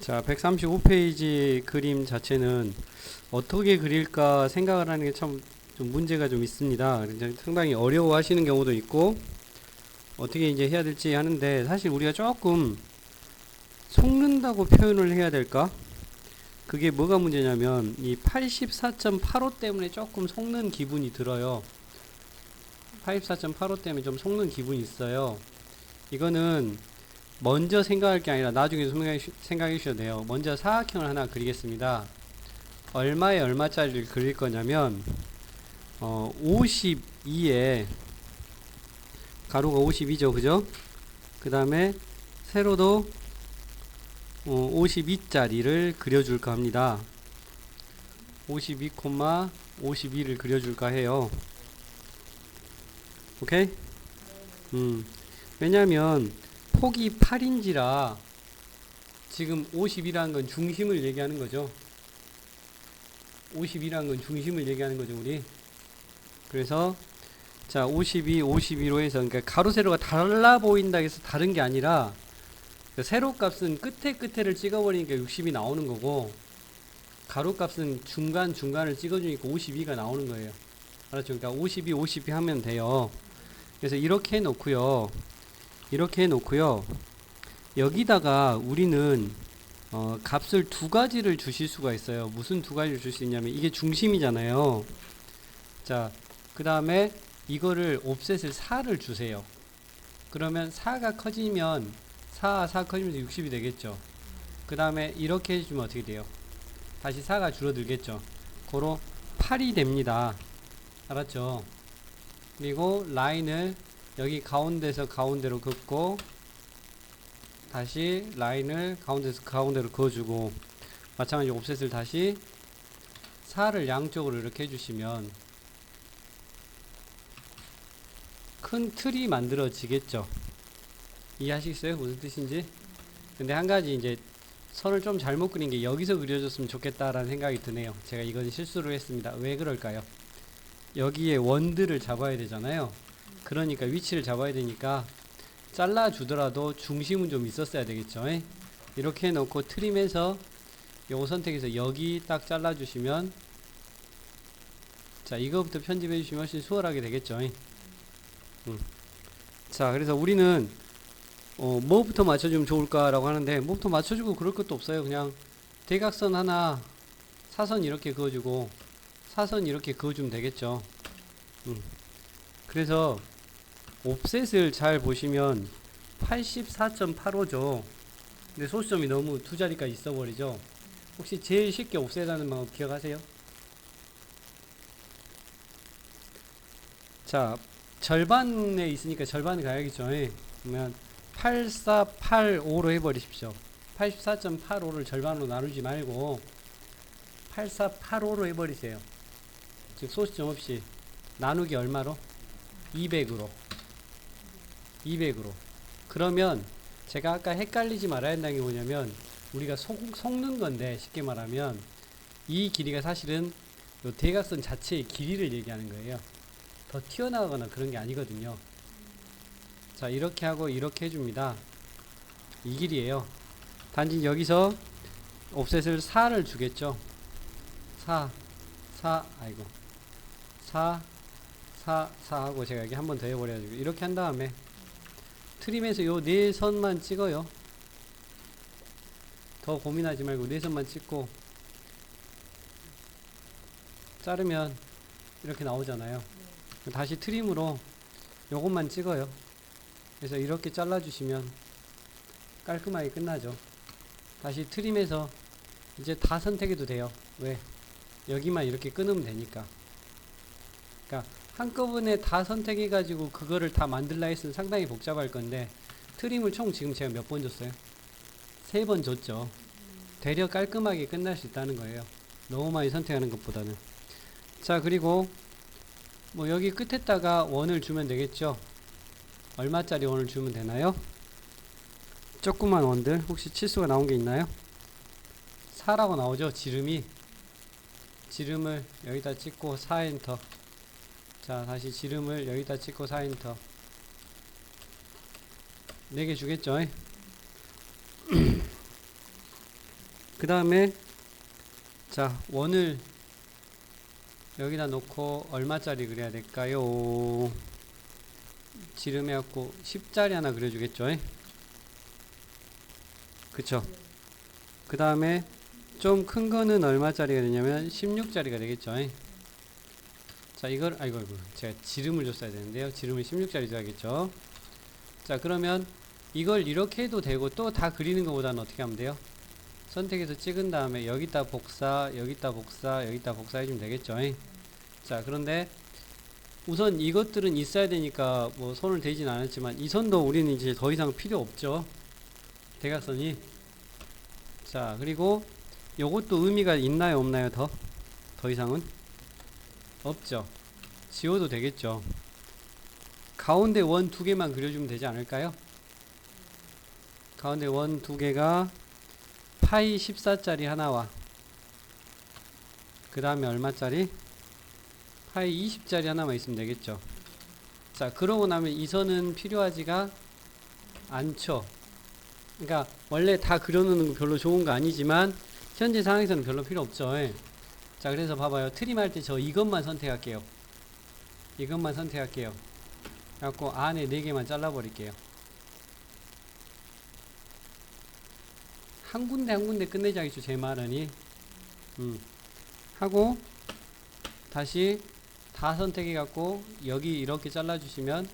자, 135페이지 그림 자체는 어떻게 그릴까 생각을 하는 게 참 좀 문제가 좀 있습니다. 상당히 어려워하시는 경우도 있고 어떻게 이제 해야 될지 하는데, 사실 우리가 조금 속는다고 표현을 해야 될까? 그게 뭐가 문제냐면 이 84.85 때문에 조금 속는 기분이 들어요. 84.85 때문에 좀 속는 기분이 있어요. 이거는 먼저 생각할 게 아니라 나중에 생각해 주셔도 돼요. 먼저 사각형을 하나 그리겠습니다. 얼마에 얼마짜리를 그릴 거냐면 52에 가로가 52죠, 그죠? 그 다음에 세로도 52짜리를 그려줄까 합니다. 52,52를 그려줄까 해요. 오케이? 왜냐면 폭이 8인지라 지금 50이라는 건 중심을 얘기하는 거죠. 50이라는 건 중심을 얘기하는 거죠, 우리. 그래서 자, 52, 52로 해서, 그러니까 가로 세로가 달라 보인다 해서 다른 게 아니라 그 세로 값은 끝에를 찍어버리니까 60이 나오는 거고, 가로 값은 중간을 찍어주니까 52가 나오는 거예요. 알았죠? 그러니까 52, 52 하면 돼요. 그래서 이렇게 해놓고요. 이렇게 해놓고요. 여기다가 우리는 값을 두 가지를 주실 수가 있어요. 무슨 두 가지를 줄 수 있냐면, 이게 중심이잖아요. 자, 그 다음에 이거를 옵셋을 4를 주세요. 그러면 4가 커지면 4 커지면서 60이 되겠죠. 그 다음에 이렇게 해주면 어떻게 돼요? 다시 4가 줄어들겠죠. 고로 8이 됩니다. 알았죠? 그리고 라인을 여기 가운데서 가운데로 긋고 다시 라인을 가운데서 가운데로 그어주고, 마찬가지로 옵셋을 다시 4를 양쪽으로 이렇게 해주시면 큰 틀이 만들어지겠죠. 이해하시겠어요? 무슨 뜻인지? 근데 한 가지 이제 선을 좀 잘못 그린 게 여기서 그려줬으면 좋겠다라는 생각이 드네요. 제가 이건 실수를 했습니다. 왜 그럴까요? 여기에 원들을 잡아야 되잖아요. 그러니까 위치를 잡아야 되니까 잘라주더라도 중심은 좀 있었어야 되겠죠. 이렇게 해놓고 트림해서 요거 선택해서 여기 딱 잘라주시면, 자, 이거부터 편집해 주시면 훨씬 수월하게 되겠죠. 자, 그래서 우리는 뭐부터 맞춰주면 좋을까라고 하는데, 뭐부터 맞춰주고 그럴 것도 없어요. 그냥 대각선 하나, 사선 이렇게 그어주고 사선 이렇게 그어주면 되겠죠. 그래서 옵셋을 잘 보시면 84.85죠. 근데 소수점이 너무 두 자리까지 있어버리죠. 혹시 제일 쉽게 옵셋하는 방법 기억하세요? 자, 절반에 있으니까 절반을 가야겠죠. 그러면 8485로 해버리십시오. 84.85를 절반으로 나누지 말고 8485로 해버리세요. 즉 소수점 없이 나누기 얼마로? 200으로. 200으로. 그러면 제가 아까 헷갈리지 말아야 한다는 게 뭐냐면, 우리가 속는 건데, 쉽게 말하면 이 길이가 사실은 요 대각선 자체의 길이를 얘기하는 거예요. 더 튀어나가거나 그런 게 아니거든요. 자, 이렇게 하고 이렇게 해줍니다. 이 길이에요. 단지 여기서 옵셋을 4를 주겠죠. 4 아이고 4 하고 제가 여기 한 번 더 해버려가지고 이렇게 한 다음에 트림에서 요 네 선만 찍어요. 더 고민하지 말고 네 선만 찍고 자르면 이렇게 나오잖아요. 다시 트림으로 요것만 찍어요. 그래서 이렇게 잘라주시면 깔끔하게 끝나죠. 다시 트림해서 이제 다 선택해도 돼요. 왜? 여기만 이렇게 끊으면 되니까. 그러니까 한꺼번에 다 선택해가지고 그거를 다 만들라 했으면 상당히 복잡할 건데, 트림을 총 지금 제가 몇 번 줬어요? 3번 줬죠. 되려 깔끔하게 끝날 수 있다는 거예요. 너무 많이 선택하는 것보다는. 자, 그리고 뭐 여기 끝에다가 원을 주면 되겠죠. 얼마짜리 원을 주면 되나요? 조그만 원들 혹시 치수가 나온 게 있나요? 4라고 나오죠. 지름을 여기다 찍고 4엔터. 자, 다시 지름을 여기다 찍고 4엔터. 4개 주겠죠. 그 다음에 자, 원을 여기다 놓고 얼마짜리 그려야 될까요? 지름해갖고 10짜리 하나 그려주겠죠? 그쵸? 그 다음에 좀 큰 거는 얼마짜리가 되냐면 16짜리가 되겠죠? 자, 이걸, 아이고, 제가 지름을 줬어야 되는데요. 지름을 16짜리 줘야겠죠? 자, 그러면 이걸 이렇게 해도 되고 또 다 그리는 것보다는 어떻게 하면 돼요? 선택해서 찍은 다음에 여기다 복사, 여기다 복사, 여기다 복사 해주면 되겠죠? 자, 그런데 우선 이것들은 있어야 되니까 뭐 손을 대진 않았지만 이 선도 우리는 이제 더 이상 필요 없죠. 대각선이. 자, 그리고 요것도 의미가 있나요, 없나요? 더 이상은? 없죠. 지워도 되겠죠. 가운데 원 두 개만 그려주면 되지 않을까요? 가운데 원 두 개가 파이 14짜리 하나와 그 다음에 얼마짜리? 파이 20짜리 하나만 있으면 되겠죠. 자, 그러고 나면 이 선은 필요하지가 않죠. 그러니까 원래 다 그려놓는 거 별로 좋은 거 아니지만 현재 상황에서는 별로 필요 없죠. 자, 그래서 봐봐요. 트림할 때 저 이것만 선택할게요. 이것만 선택할게요. 그래갖고 안에 4개만 잘라버릴게요. 한 군데 한 군데 끝내자겠죠. 제 말은이. 하고 다시 다 선택해갖고 여기 이렇게 잘라주시면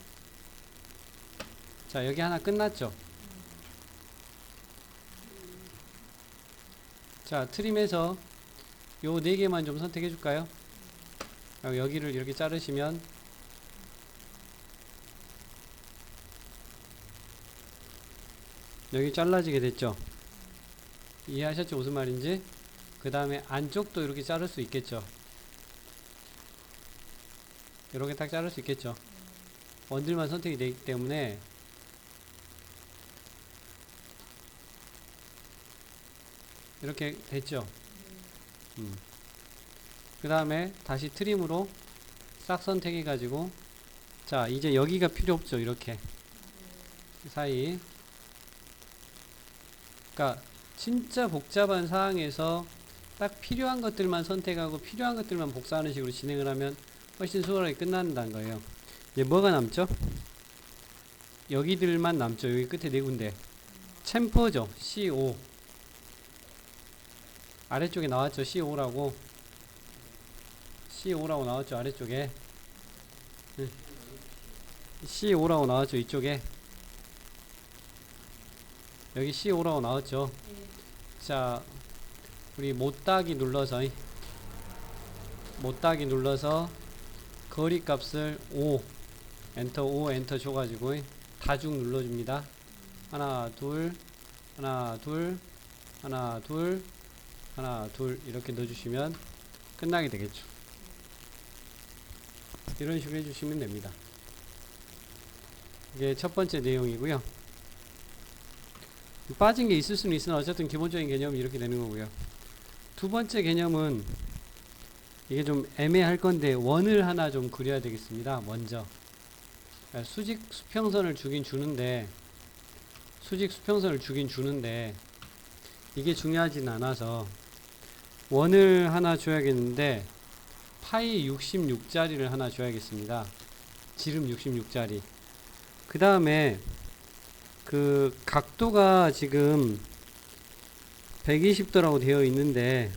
자, 여기 하나 끝났죠. 자, 트림해서 요 4개만 좀 선택해 줄까요? 여기를 이렇게 자르시면 여기 잘라지게 됐죠. 이해하셨죠? 무슨 말인지? 그 다음에 안쪽도 이렇게 자를 수 있겠죠. 이렇게 딱 자를 수 있겠죠. 원들만 선택이 되기 때문에 이렇게 됐죠. 그 다음에 다시 트림으로 싹 선택해 가지고 자, 이제 여기가 필요 없죠. 이렇게 사이. 그러니까 진짜 복잡한 상황에서 딱 필요한 것들만 선택하고 필요한 것들만 복사하는 식으로 진행을 하면 훨씬 수월하게 끝난다는 거예요. 이제 뭐가 남죠? 여기들만 남죠. 여기 끝에 4군데. 챔퍼죠. CO. 아래쪽에 나왔죠. CO5라고. CO5라고 나왔죠. 아래쪽에. CO5라고 나왔죠. 이쪽에. 여기 CO5라고 나왔죠. 자, 우리 못따기 눌러서 거리 값을 5 엔터 5 엔터 줘가지고 다중 눌러줍니다. 하나 둘 하나 둘 하나 둘 하나 둘 이렇게 넣어주시면 끝나게 되겠죠. 이런 식으로 해주시면 됩니다. 이게 첫 번째 내용이고요. 빠진 게 있을 수는 있으나 어쨌든 기본적인 개념이 이렇게 되는 거고요. 두 번째 개념은 이게 좀 애매할 건데 원을 하나 좀 그려야 되겠습니다. 먼저 수직 수평선을 주긴 주는데 이게 중요하진 않아서 원을 하나 줘야겠는데 파이 66짜리를 하나 줘야겠습니다. 지름 66짜리. 그 다음에 그 각도가 지금 120도라고 되어 있는데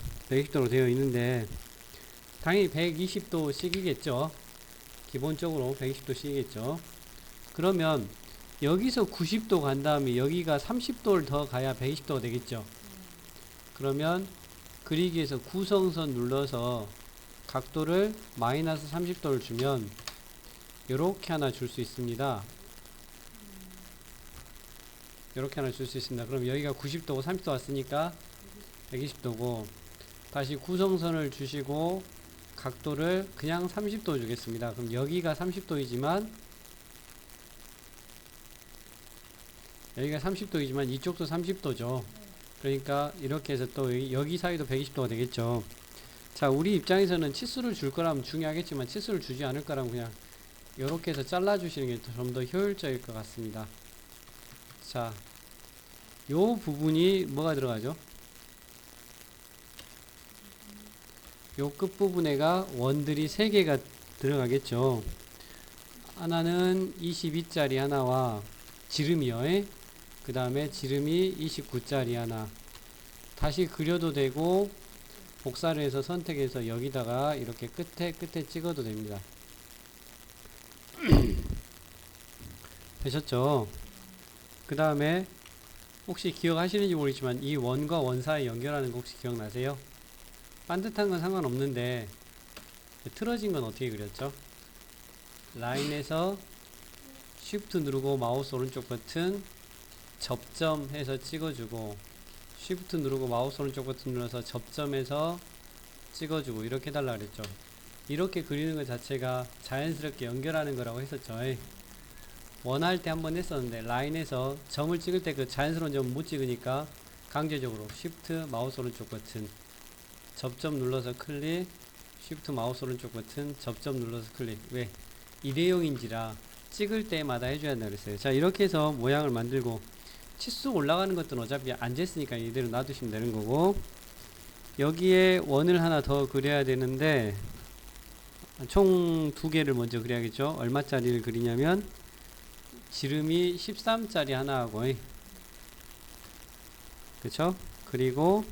당연히 120도씩이겠죠. 기본적으로 120도씩이겠죠. 그러면 여기서 90도 간 다음에 여기가 30도를 더 가야 120도가 되겠죠. 그러면 그리기 위해서 구성선 눌러서 각도를 마이너스 30도를 주면 이렇게 하나 줄 수 있습니다. 이렇게 하나 줄 수 있습니다. 그럼 여기가 90도고 30도 왔으니까 120도고 다시 구성선을 주시고 각도를 그냥 30도 주겠습니다. 그럼 여기가 30도이지만 이쪽도 30도죠. 그러니까 이렇게 해서 또 여기 사이도 120도가 되겠죠. 자, 우리 입장에서는 치수를 줄 거라면 중요하겠지만 치수를 주지 않을 거라면 그냥 이렇게 해서 잘라 주시는 게 좀 더 효율적일 것 같습니다. 자, 요 부분이 뭐가 들어가죠? 요 끝부분에가 원들이 3개가 들어가겠죠. 하나는 22짜리 하나와 지름이요. 그 다음에 지름이 29짜리 하나. 다시 그려도 되고 복사를 해서 선택해서 여기다가 이렇게 끝에 찍어도 됩니다. 되셨죠? 그 다음에 혹시 기억하시는지 모르겠지만 이 원과 원 사이 연결하는 거 혹시 기억나세요? 반듯한 건 상관없는데 틀어진 건 어떻게 그렸죠? 라인에서 Shift 누르고 마우스 오른쪽 버튼 접점해서 찍어주고 Shift 누르고 마우스 오른쪽 버튼 눌러서 접점해서 찍어주고 이렇게 해달라 그랬죠. 이렇게 그리는 것 자체가 자연스럽게 연결하는 거라고 했었죠. 원할 때 한번 했었는데 라인에서 점을 찍을 때 그 자연스러운 점을 못 찍으니까 강제적으로 Shift 마우스 오른쪽 버튼 접점 눌러서 클릭 Shift 마우스 오른쪽 버튼 접점 눌러서 클릭. 왜? 일회용인지라 찍을 때마다 해줘야 한다고 그랬어요. 자, 이렇게 해서 모양을 만들고 치수 올라가는 것들은 어차피 앉아있으니까 이대로 놔두시면 되는 거고, 여기에 원을 하나 더 그려야 되는데 총 2개를 먼저 그려야겠죠. 얼마짜리를 그리냐면 지름이 13짜리 하나하고, 그쵸? 그리고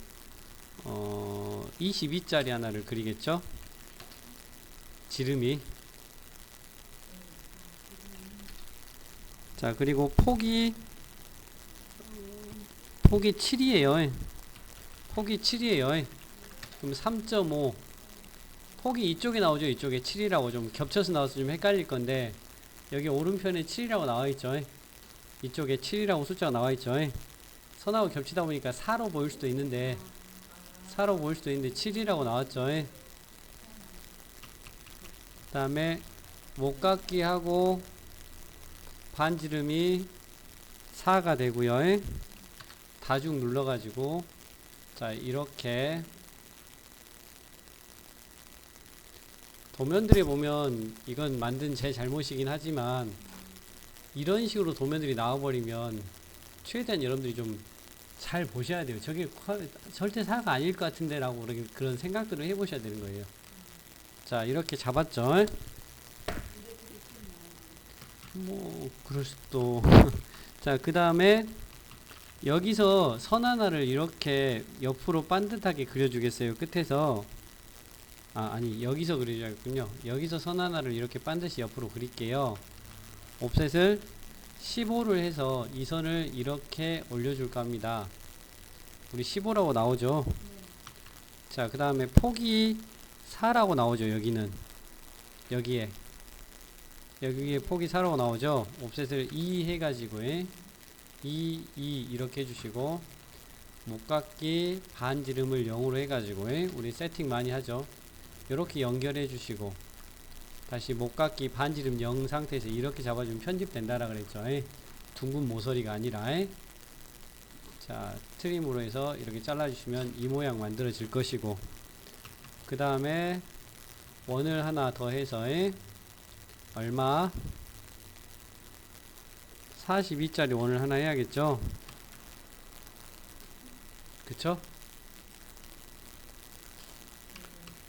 22짜리 하나를 그리겠죠. 지름이. 자, 그리고 폭이 7이에요. 폭이 7이에요. 그럼 3.5. 폭이 이쪽에 나오죠. 이쪽에 7이라고 좀 겹쳐서 나와서 좀 헷갈릴 건데, 여기 오른편에 7이라고 나와있죠. 이쪽에 7이라고 숫자가 나와있죠. 선하고 겹치다 보니까 4로 보일 수도 있는데 7이라고 나왔죠. 그 다음에 목깎이하고 반지름이 4가 되고요. 다중 눌러가지고, 자, 이렇게 도면들에 보면 이건 만든 제 잘못이긴 하지만 이런 식으로 도면들이 나와버리면 최대한 여러분들이 좀 잘 보셔야 돼요. 저게 절대 4가 아닐 것 같은데 라고 그런 생각들을 해보셔야 되는 거예요. 자, 이렇게 잡았죠. 뭐 그럴 수도. 자, 그 다음에 여기서 선 하나를 이렇게 옆으로 반듯하게 그려주겠어요. 끝에서. 아니, 여기서 그려줘야겠군요. 여기서 선 하나를 이렇게 반드시 옆으로 그릴게요. 옵셋을 15를 해서 이 선을 이렇게 올려줄까 합니다. 우리 15라고 나오죠. 자, 그 다음에 폭이 4라고 나오죠. 여기는 여기에 폭이 4라고 나오죠. 옵셋을 2 해가지고 2 이렇게 해주시고, 목깎이 반지름을 0으로 해가지고 우리 세팅 많이 하죠. 이렇게 연결해 주시고, 다시 목깎이 반지름 0 상태에서 이렇게 잡아주면 편집된다라 그랬죠. 둥근 모서리가 아니라. 자, 트림으로 해서 이렇게 잘라주시면 이 모양 만들어질 것이고, 그 다음에 원을 하나 더 해서 얼마? 42짜리 원을 하나 해야겠죠. 그쵸?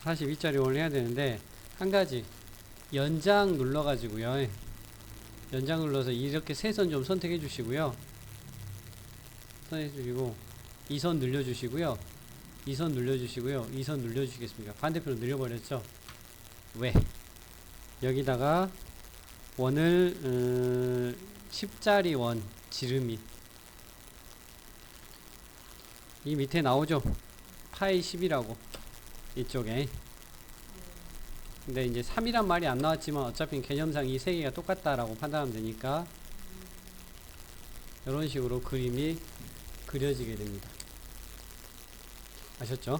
42짜리 원을 해야 되는데, 한 가지 연장 눌러가지고요. 연장 눌러서 이렇게 세 선 좀 선택해 주시고요. 선택해 주시고, 이 선 늘려주시고요. 이 선 늘려주시고요. 이 선 늘려주시겠습니까? 반대편으로 늘려버렸죠? 왜? 여기다가 원을 10짜리 원 지름이 이 밑에 나오죠? 파이 10이라고 이쪽에. 근데 이제 3이란 말이 안 나왔지만 어차피 개념상 이 세 개가 똑같다라고 판단하면 되니까 이런 식으로 그림이 그려지게 됩니다. 아셨죠?